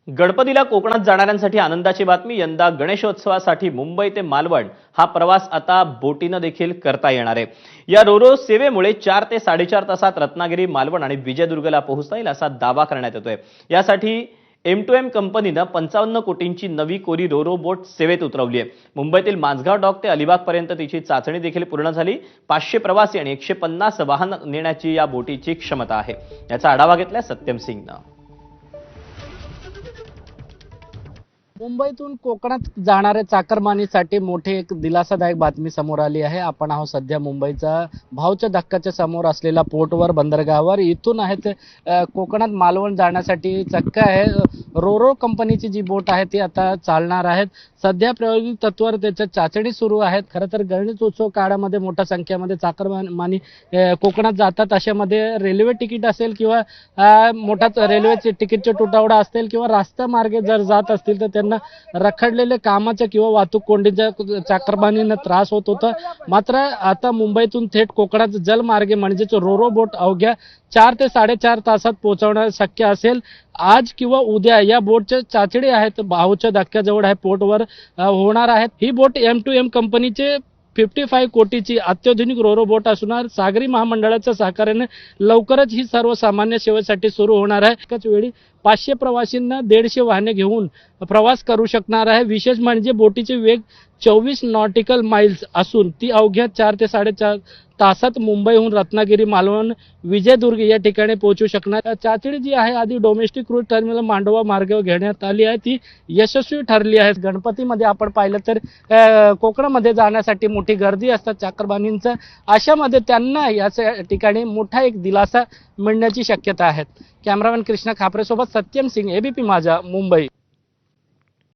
गणपतीला कोकणात जाणाऱ्यांसाठी आनंदाची बातमी। यंदा गणेशोत्सवासाठी मुंबई ते मालवण हा प्रवास आता बोटीनं देखील करता येणार आहे। या रोरो सेवेमुळे 4 ते 4.5 तासात रत्नागिरी, मालवण आणि विजयदुर्गला पोहोचता येईल असा दावा करण्यात येतोय। यासाठी M2M कंपनीनं 55 कोटींची नवी कोरी रोरो बोट सेवेत उतरवली आहे। मुंबईतील माझगाव डॉक ते अलिबाग पर्यंत तिची चाचणी देखील पूर्ण झाली। 500 प्रवासी आणि 150 वाहन नेण्याची या बोटीची क्षमता आहे। याचा आढावा घेतलाय सत्यम सिंगनं। मुंबईतून कोकणात जाणाऱ्या चाकरमानीसाठी मोठी एक दिलासादायक बातमी समोर आली आहे। आपण आहोत सध्या मुंबईचा भाऊच्या धक्काच्या समोर असलेला पोर्टवर, बंदरगावावर। इथून आहे ते कोकणात मालवण जाण्यासाठी चक्क आहे रोरो कंपनीची जी बोट आहे ती आता चालणार आहेत। सध्या प्रायोगिक तत्वावर त्याच्या चाचणी सुरू आहेत। खरं तर गणेशोत्सव काळामध्ये मोठ्या संख्येमध्ये चाकरमानी कोकणात जातात। अशामध्ये रेल्वे तिकीट असेल किंवा मोठा रेल्वेचे तिकीटचे तुटवडा असेल किंवा रस्ता मार्गे जर जात असतील तर त्यांना रखडलेले कामाच्या किंवा वाहतूक कोंडीच्या चाकरमानींना त्रास होत होता। मात्र आता मुंबईतून थेट कोकणात जलमार्गे म्हणजेच रोरो बोट अवघ्या 4 ते 4.5 तासात पोहोचवणं शक्य असेल। आज किंवा उद्या या बोटच्या चाचणी आहेत भाऊच्या धक्क्याजवळ आहे पोर्टवर होणार आहेत। ही बोट M2M कंपनीचे 55 कोटीची अत्याधुनिक रोरो बोट असणार। सागरी महामंडळाच्या सहकार्याने लवकरच ही सर्वसामान्य सेवेसाठी सुरू होणार आहे। एकाच वेळी 500 प्रवासींना 150 वाहने घेऊन प्रवास करू शकणार आहे। विशेष म्हणजे बोटीचे वेग 24 नॉटिकल माइल्स असून ती अवघ्या 4 ते 4.5 तासात मुंबईहून रत्नागिरी, मालवण, विजयदुर्ग या ठिकाणी पोहोचू शकणार। चाचणी जी आहे आधी डोमेस्टिक क्रूज टर्मिनल मांडवा मार्गावर घेण्यात आली आहे, ती यशस्वी ठरली आहे। गणपतीमध्ये आपण पाहिलं तर कोकणामध्ये जाण्यासाठी मोठी गर्दी असतात चाकरमानींचं। अशामध्ये त्यांना याच ठिकाणी मोठा एक दिलासा मिळण्याची शक्यता आहे। कॅमेरामॅन कृष्णा खापरे सोबत सत्यम सिंग, ABP माझा, मुंबई।